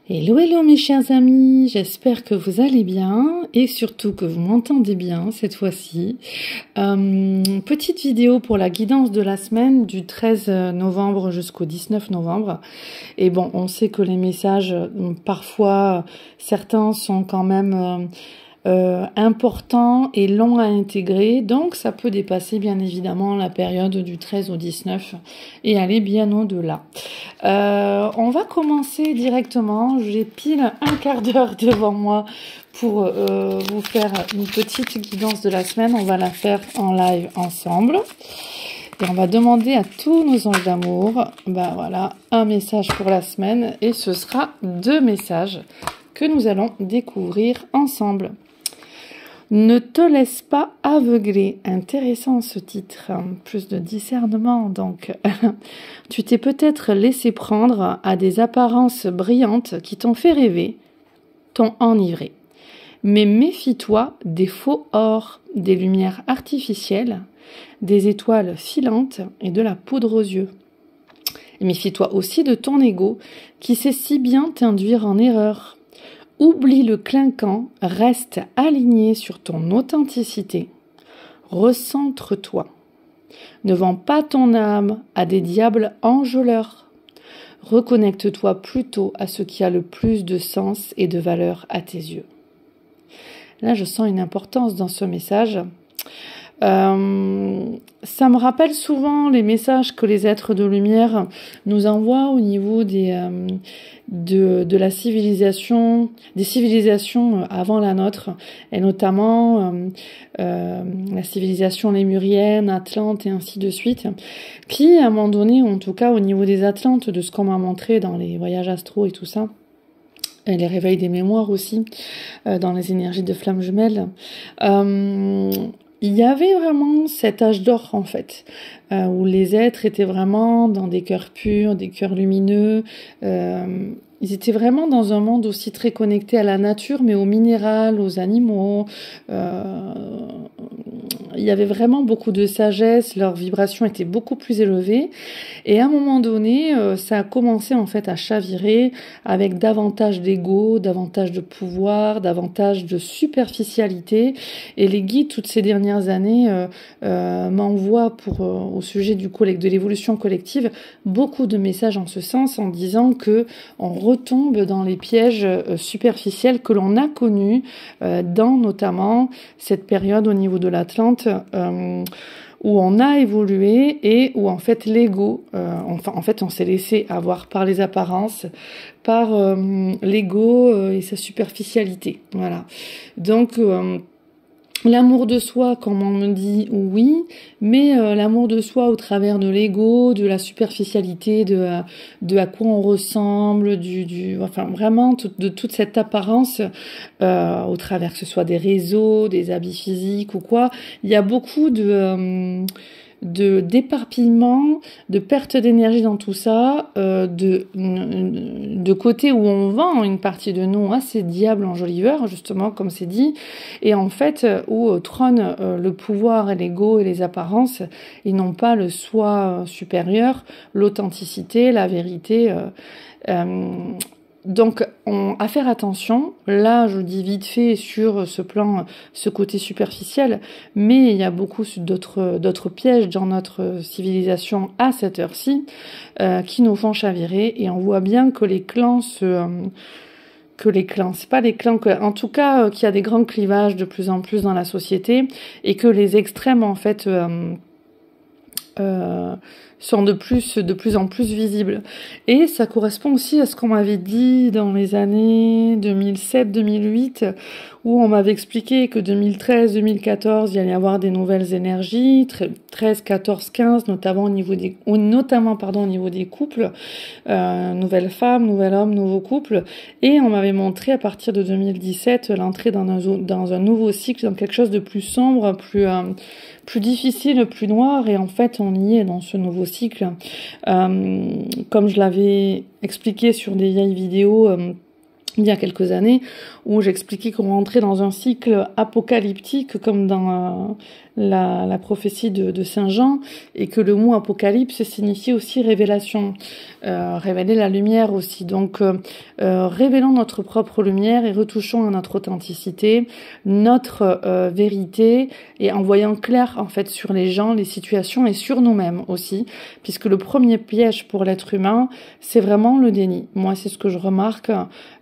Hello, hello mes chers amis, j'espère que vous allez bien et surtout que vous m'entendez bien cette fois-ci. Petite vidéo pour la guidance de la semaine du 13 novembre jusqu'au 19 novembre. Et bon, on sait que les messages, parfois, certains sont quand même importants et longs à intégrer, donc ça peut dépasser bien évidemment la période du 13 au 19 et aller bien au-delà. On va commencer directement, j'ai pile un quart d'heure devant moi pour vous faire une petite guidance de la semaine. On va la faire en live ensemble et on va demander à tous nos anges d'amour, ben voilà, un message pour la semaine et ce sera 2 messages que nous allons découvrir ensemble. Ne te laisse pas aveugler. Intéressant ce titre, plus de discernement donc. Tu t'es peut-être laissé prendre à des apparences brillantes qui t'ont fait rêver, t'ont enivré. Mais méfie-toi des faux or, des lumières artificielles, des étoiles filantes et de la poudre aux yeux. Et méfie-toi aussi de ton ego qui sait si bien t'induire en erreur. Oublie le clinquant, reste aligné sur ton authenticité. Recentre-toi. Ne vends pas ton âme à des diables enjôleurs. Reconnecte-toi plutôt à ce qui a le plus de sens et de valeur à tes yeux. Là, je sens une importance dans ce message. Ça me rappelle souvent les messages que les êtres de lumière nous envoient au niveau de la civilisation, des civilisations avant la nôtre, et notamment la civilisation lémurienne, atlante et ainsi de suite, qui à un moment donné, en tout cas au niveau des Atlantes, de ce qu'on m'a montré dans les voyages astro et tout ça, et les réveils des mémoires aussi, dans les énergies de flammes jumelles, il y avait vraiment cet âge d'or en fait, où les êtres étaient vraiment dans des cœurs purs, des cœurs lumineux. Ils étaient vraiment dans un monde aussi très connecté à la nature, mais au minéral, aux animaux. Il y avait vraiment beaucoup de sagesse, leur vibration était beaucoup plus élevée. Et à un moment donné, ça a commencé en fait à chavirer avec davantage d'ego, davantage de pouvoir, davantage de superficialité. Et les guides, toutes ces dernières années, m'envoient au sujet de l'évolution collective, beaucoup de messages en ce sens, en disant que on retombe dans les pièges superficiels que l'on a connus dans notamment cette période au niveau de l'Atlante, où on a évolué et où en fait l'ego, on s'est laissé avoir par les apparences, par l'ego et sa superficialité. Voilà. Donc l'amour de soi, comme on me dit, oui, mais l'amour de soi au travers de l'ego, de la superficialité, de à quoi on ressemble, enfin vraiment de toute cette apparence, au travers que ce soit des réseaux, des habits physiques ou quoi, il y a beaucoup d'éparpillement, de perte d'énergie dans tout ça, de côté où on vend une partie de nous à ces diables enjoliveurs, justement, comme c'est dit, et en fait, où trône le pouvoir et l'ego et les apparences, ils n'ont pas le soi supérieur, l'authenticité, la vérité. Donc, à faire attention, là je dis vite fait sur ce plan, ce côté superficiel, mais il y a beaucoup d'autres pièges dans notre civilisation à cette heure-ci qui nous font chavirer, et on voit bien que les clans c'est pas les clans, en tout cas qu'il y a des grands clivages de plus en plus dans la société, et que les extrêmes en fait sont de plus en plus visibles. Et ça correspond aussi à ce qu'on m'avait dit dans les années 2007-2008, où on m'avait expliqué que 2013-2014, il y allait y avoir des nouvelles énergies, 13, 14, 15, notamment au niveau des couples, nouvelles femmes, nouvel homme, nouveaux couples. Et on m'avait montré à partir de 2017 l'entrée dans un nouveau cycle, dans quelque chose de plus sombre, plus difficile, plus noir, et en fait on y est dans ce nouveau cycle. Comme je l'avais expliqué sur des vieilles vidéos, il y a quelques années, où j'expliquais qu'on rentrait dans un cycle apocalyptique, comme dans la prophétie de Saint Jean, et que le mot apocalypse signifie aussi révélation, révéler la lumière aussi. Donc, révélons notre propre lumière et retouchons à notre authenticité, notre vérité, et en voyant clair en fait sur les gens, les situations et sur nous-mêmes aussi, puisque le premier piège pour l'être humain, c'est vraiment le déni. Moi, c'est ce que je remarque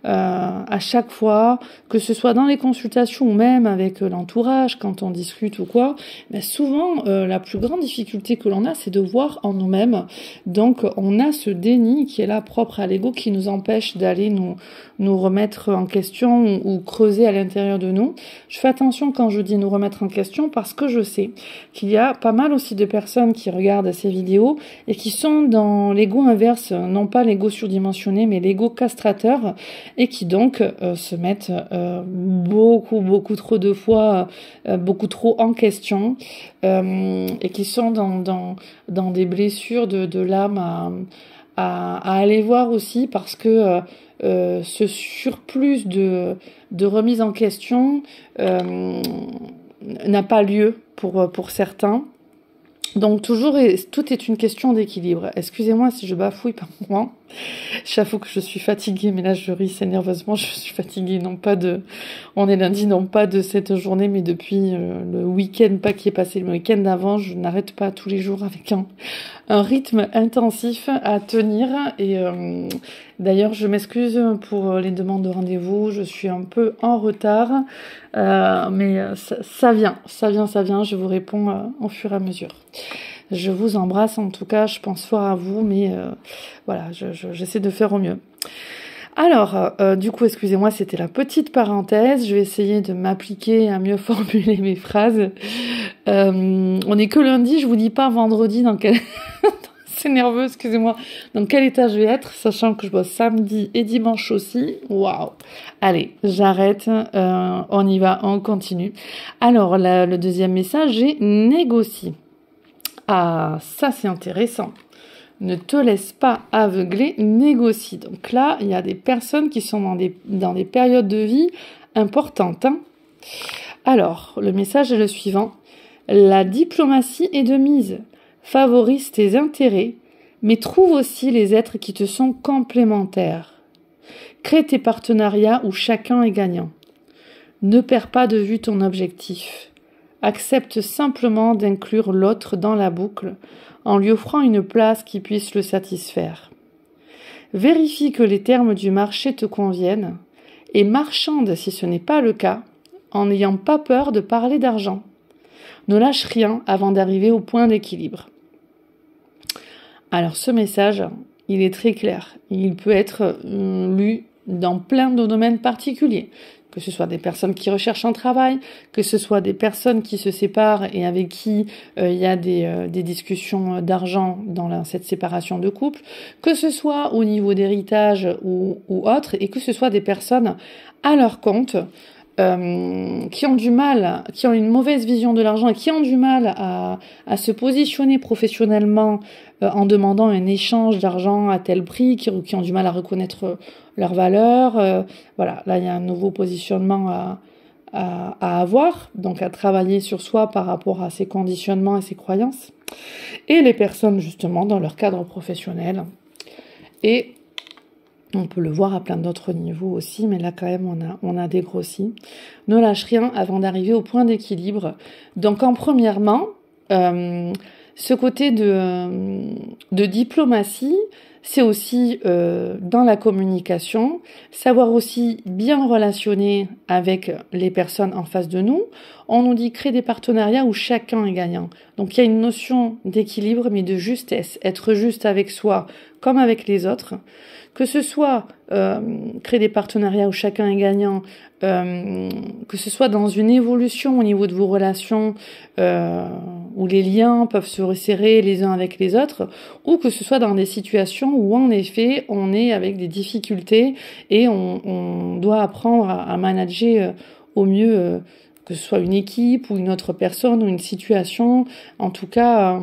à chaque fois, que ce soit dans les consultations ou même avec l'entourage, quand on discute ou quoi, mais souvent la plus grande difficulté que l'on a, c'est de voir en nous-mêmes. Donc on a ce déni qui est là propre à l'ego, qui nous empêche d'aller nous remettre en question ou creuser à l'intérieur de nous. Je fais attention quand je dis nous remettre en question, parce que je sais qu'il y a pas mal aussi de personnes qui regardent ces vidéos et qui sont dans l'ego inverse, non pas l'ego surdimensionné, mais l'ego castrateur, et qui donc se mettent beaucoup trop de fois, beaucoup trop en question, et qui sont dans des blessures de l'âme à aller voir aussi, parce que ce surplus de remise en question n'a pas lieu pour certains. Donc toujours, tout est une question d'équilibre. Excusez-moi si je bafouille par moment. J'avoue que je suis fatiguée, mais là je ris assez nerveusement. Je suis fatiguée, on est lundi, non pas de cette journée, mais depuis le week-end, pas qui est passé, le week-end d'avant. Je n'arrête pas tous les jours avec un rythme intensif à tenir. Et d'ailleurs, je m'excuse pour les demandes de rendez-vous. Je suis un peu en retard, mais ça vient. Je vous réponds au fur et à mesure. Je vous embrasse, en tout cas, je pense fort à vous, mais voilà, j'essaie de faire au mieux. Alors, du coup, excusez-moi, c'était la petite parenthèse. Je vais essayer de m'appliquer à mieux formuler mes phrases. On n'est que lundi, je vous dis pas vendredi dans quel... C'est nerveux, excusez-moi. Dans quel état je vais être, sachant que je bosse samedi et dimanche aussi. Waouh. Allez, j'arrête. On y va, on continue. Alors, le deuxième message est négocie. Ah, ça c'est intéressant. Ne te laisse pas aveugler, négocie. Donc là, il y a des personnes qui sont dans des périodes de vie importantes. Alors, le message est le suivant. La diplomatie est de mise. Favorise tes intérêts, mais trouve aussi les êtres qui te sont complémentaires. Crée tes partenariats où chacun est gagnant. Ne perds pas de vue ton objectif. Accepte simplement d'inclure l'autre dans la boucle en lui offrant une place qui puisse le satisfaire. Vérifie que les termes du marché te conviennent et marchande si ce n'est pas le cas, en n'ayant pas peur de parler d'argent. Ne lâche rien avant d'arriver au point d'équilibre. Alors ce message, il est très clair. Il peut être lu dans plein de domaines particuliers. Que ce soit des personnes qui recherchent un travail, que ce soit des personnes qui se séparent et avec qui il y a des discussions d'argent dans cette séparation de couple, que ce soit au niveau d'héritage ou autre, et que ce soit des personnes à leur compte, qui ont du mal, qui ont une mauvaise vision de l'argent et qui ont du mal à se positionner professionnellement en demandant un échange d'argent à tel prix, qui ont du mal à reconnaître leur valeur. Voilà, là il y a un nouveau positionnement à avoir, donc à travailler sur soi par rapport à ses conditionnements et ses croyances. Et les personnes justement dans leur cadre professionnel. Et on peut le voir à plein d'autres niveaux aussi, mais là quand même on a dégrossi. Ne lâche rien avant d'arriver au point d'équilibre. Donc premièrement, ce côté de diplomatie, c'est aussi dans la communication, savoir aussi bien relationner avec les personnes en face de nous. On nous dit créer des partenariats où chacun est gagnant. Donc il y a une notion d'équilibre, mais de justesse, être juste avec soi comme avec les autres. Que ce soit créer des partenariats où chacun est gagnant, que ce soit dans une évolution au niveau de vos relations, où les liens peuvent se resserrer les uns avec les autres, ou que ce soit dans des situations où en effet on est avec des difficultés et on doit apprendre à manager au mieux que ce soit une équipe ou une autre personne ou une situation, en tout cas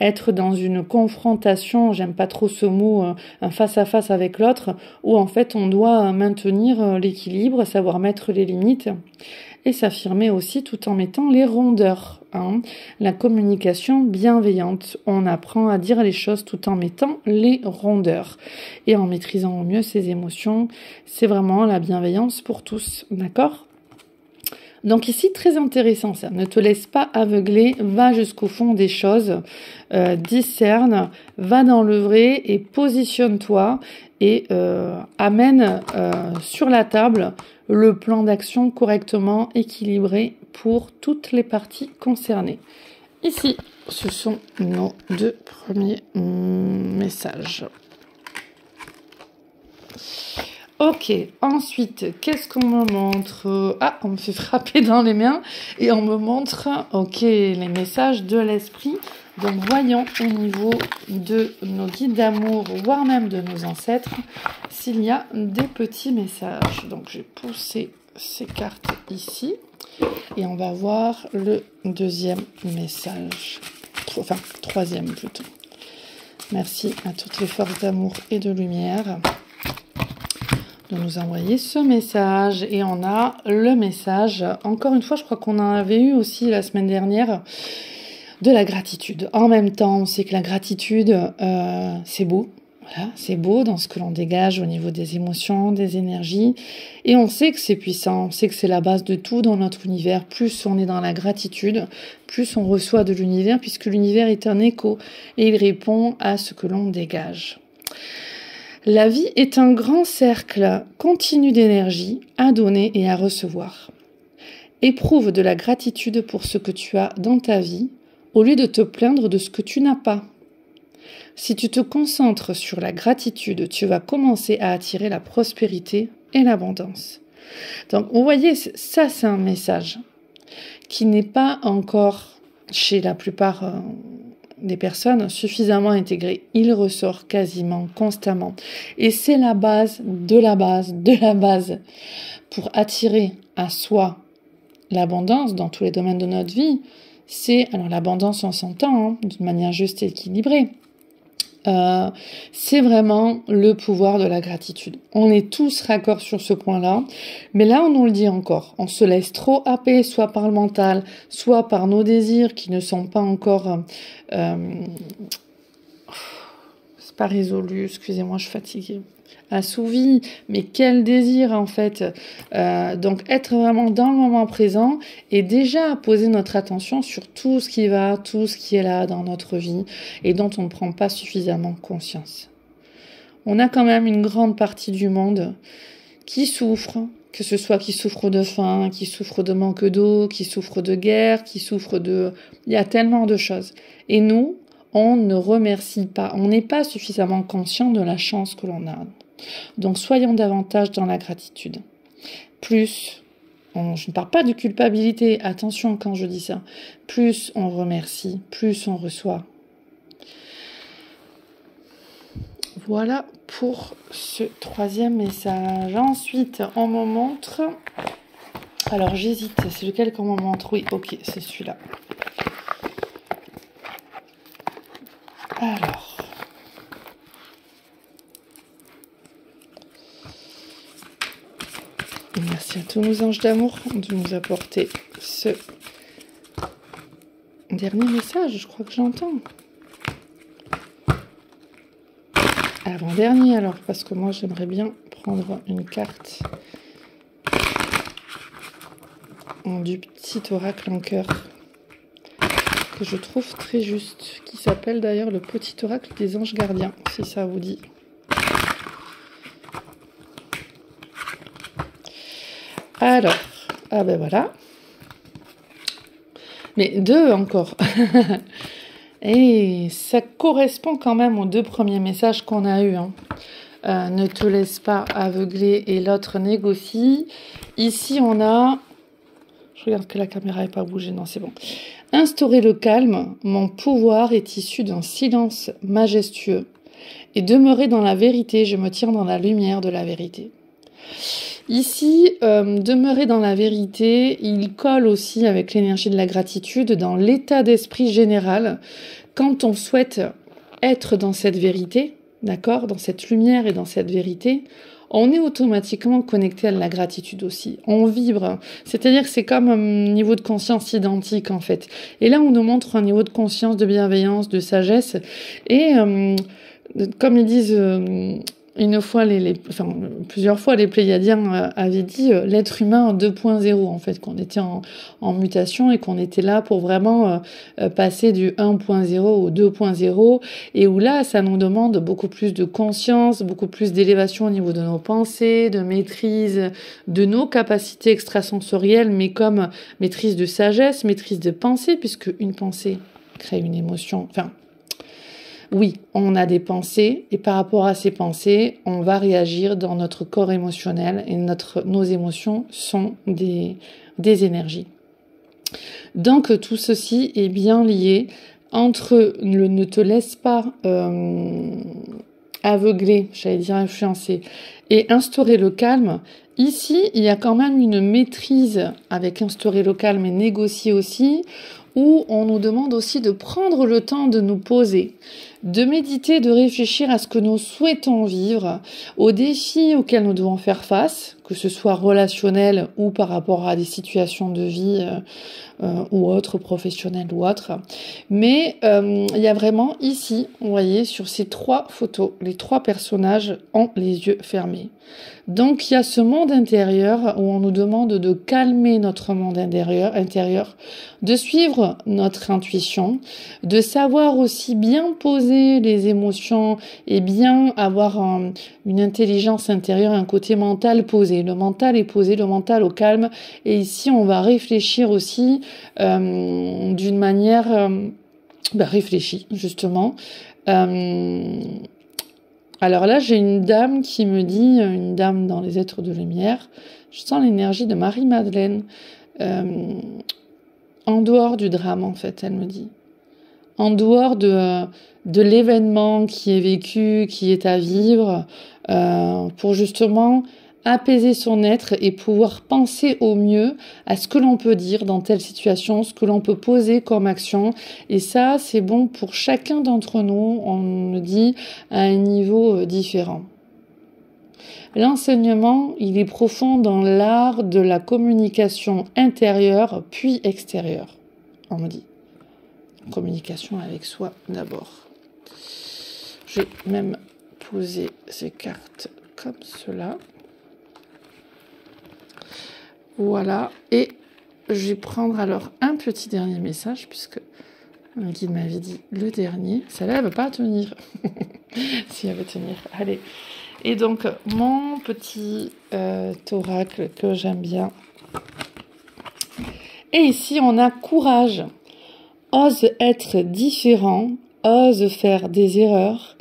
être dans une confrontation, j'aime pas trop ce mot, un face-à-face avec l'autre, où en fait on doit maintenir l'équilibre, savoir mettre les limites et s'affirmer aussi tout en mettant les rondeurs. La communication bienveillante, on apprend à dire les choses tout en mettant les rondeurs et en maîtrisant au mieux ses émotions. C'est vraiment la bienveillance pour tous, d'accord ? Donc ici, très intéressant ça, ne te laisse pas aveugler, va jusqu'au fond des choses, discerne, va dans le vrai et positionne-toi et amène sur la table le plan d'action correctement équilibré pour toutes les parties concernées. Ici, ce sont nos 2 premiers messages. Ok, ensuite, qu'est-ce qu'on me montre? Ah, on me fait frapper dans les mains et on me montre, ok, les messages de l'esprit. Donc, voyons au niveau de nos guides d'amour, voire même de nos ancêtres, s'il y a des petits messages. Donc, j'ai poussé ces cartes ici et on va voir le deuxième message. Enfin, troisième plutôt. Merci à toutes les forces d'amour et de lumière de nous envoyer ce message. Et on a le message, encore une fois, je crois qu'on en avait eu aussi la semaine dernière, de la gratitude. En même temps, on sait que la gratitude, c'est beau. Voilà, c'est beau dans ce que l'on dégage au niveau des émotions, des énergies. Et on sait que c'est puissant, on sait que c'est la base de tout dans notre univers. Plus on est dans la gratitude, plus on reçoit de l'univers, puisque l'univers est un écho et il répond à ce que l'on dégage. La vie est un grand cercle continu d'énergie à donner et à recevoir. Éprouve de la gratitude pour ce que tu as dans ta vie, au lieu de te plaindre de ce que tu n'as pas. Si tu te concentres sur la gratitude, tu vas commencer à attirer la prospérité et l'abondance. Donc, vous voyez, ça c'est un message qui n'est pas encore chez la plupart des personnes suffisamment intégrées. Il ressort quasiment constamment. Et c'est la base de la base de la base pour attirer à soi l'abondance dans tous les domaines de notre vie. C'est, alors l'abondance on s'entend, d'une manière juste et équilibrée. C'est vraiment le pouvoir de la gratitude. On est tous raccords sur ce point-là, mais là on nous le dit encore. On se laisse trop happer, soit par le mental, soit par nos désirs qui ne sont pas encore c'est pas résolu, excusez-moi, je suis fatiguée. Assouvi, mais quel désir en fait. Donc être vraiment dans le moment présent et déjà poser notre attention sur tout ce qui va, tout ce qui est là dans notre vie et dont on ne prend pas suffisamment conscience. On a quand même une grande partie du monde qui souffre, que ce soit qui souffre de faim, qui souffre de manque d'eau, qui souffre de guerre, qui souffre de... Il y a tellement de choses. Et nous, on ne remercie pas, on n'est pas suffisamment conscient de la chance que l'on a. Donc soyons davantage dans la gratitude. Plus, je ne parle pas de culpabilité, attention quand je dis ça, plus on remercie, plus on reçoit. Voilà pour ce troisième message. Ensuite, on me montre... Alors j'hésite, c'est lequel qu'on me montre? Oui, ok, c'est celui-là. Alors... Merci à tous nos anges d'amour de nous apporter ce dernier message, je crois que j'entends. Avant-dernier alors, parce que moi j'aimerais bien prendre une carte du petit oracle en cœur que je trouve très juste, qui s'appelle d'ailleurs le petit oracle des anges gardiens, si ça vous dit. Alors, ah ben voilà. Mais 2 encore. Et ça correspond quand même aux 2 premiers messages qu'on a eus. Ne te laisse pas aveugler et l'autre négocie. Ici, on a... Je regarde que la caméra n'est pas bougée. Non, c'est bon. Instaurer le calme. Mon pouvoir est issu d'un silence majestueux. Et demeurer dans la vérité, je me tiens dans la lumière de la vérité. Ici, demeurer dans la vérité, il colle aussi avec l'énergie de la gratitude dans l'état d'esprit général. Quand on souhaite être dans cette vérité, d'accord, dans cette lumière et dans cette vérité, on est automatiquement connecté à la gratitude aussi. On vibre. C'est-à-dire que c'est comme un niveau de conscience identique, en fait. Et là, on nous montre un niveau de conscience, de bienveillance, de sagesse. Et comme ils disent... une fois, plusieurs fois, les Pléiadiens avaient dit l'être humain en 2.0, en fait, qu'on était en mutation et qu'on était là pour vraiment passer du 1.0 au 2.0, et où là, ça nous demande beaucoup plus de conscience, beaucoup plus d'élévation au niveau de nos pensées, de maîtrise de nos capacités extrasensorielles, mais comme maîtrise de sagesse, maîtrise de pensée, puisque une pensée crée une émotion, oui, on a des pensées et par rapport à ces pensées, on va réagir dans notre corps émotionnel et nos émotions sont des énergies. Donc tout ceci est bien lié entre le ne te laisse pas aveugler, j'allais dire influencer, et instaurer le calme. Ici, il y a quand même une maîtrise avec instaurer le calme et négocier aussi, où on nous demande aussi de prendre le temps de nous poser, de méditer, de réfléchir à ce que nous souhaitons vivre, aux défis auxquels nous devons faire face, que ce soit relationnel ou par rapport à des situations de vie ou autres, professionnelles ou autres. Mais il y a vraiment ici, vous voyez, sur ces 3 photos, les 3 personnages ont les yeux fermés. Donc il y a ce monde intérieur où on nous demande de calmer notre monde intérieur, de suivre notre intuition, de savoir aussi bien poser les émotions et bien avoir une intelligence intérieure, un côté mental posé. Le mental est posé, le mental au calme. Et ici, on va réfléchir aussi d'une manière réfléchie, justement. Alors là, j'ai une dame qui me dit, une dame dans les êtres de lumière, je sens l'énergie de Marie-Madeleine, en dehors du drame, en fait, elle me dit. En dehors de l'événement qui est vécu, qui est à vivre, pour justement apaiser son être et pouvoir penser au mieux à ce que l'on peut dire dans telle situation, ce que l'on peut poser comme action. Et ça, c'est bon pour chacun d'entre nous, on le dit, à un niveau différent. L'enseignement, il est profond dans l'art de la communication intérieure puis extérieure, on me dit. Communication avec soi d'abord. Je vais même poser ces cartes comme cela. Voilà, et je vais prendre alors un petit dernier message, puisque un guide m'avait dit le dernier. Celle-là, elle ne va pas tenir. Si, elle va tenir. Allez. Et donc, mon petit oracle que j'aime bien. Et ici, on a courage. Ose être différent, ose faire des erreurs.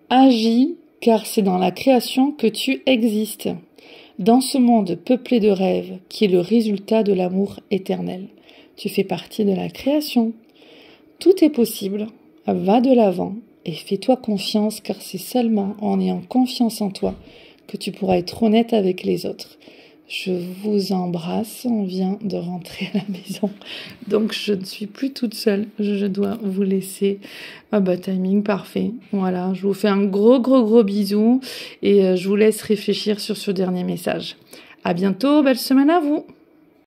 Agis, car c'est dans la création que tu existes. Dans ce monde peuplé de rêves, qui est le résultat de l'amour éternel. Tu fais partie de la création. Tout est possible. Va de l'avant et fais-toi confiance, car c'est seulement en ayant confiance en toi que tu pourras être honnête avec les autres. Je vous embrasse, on vient de rentrer à la maison, donc je ne suis plus toute seule, je dois vous laisser. Timing parfait, voilà, je vous fais un gros bisou et je vous laisse réfléchir sur ce dernier message. À bientôt, belle semaine à vous.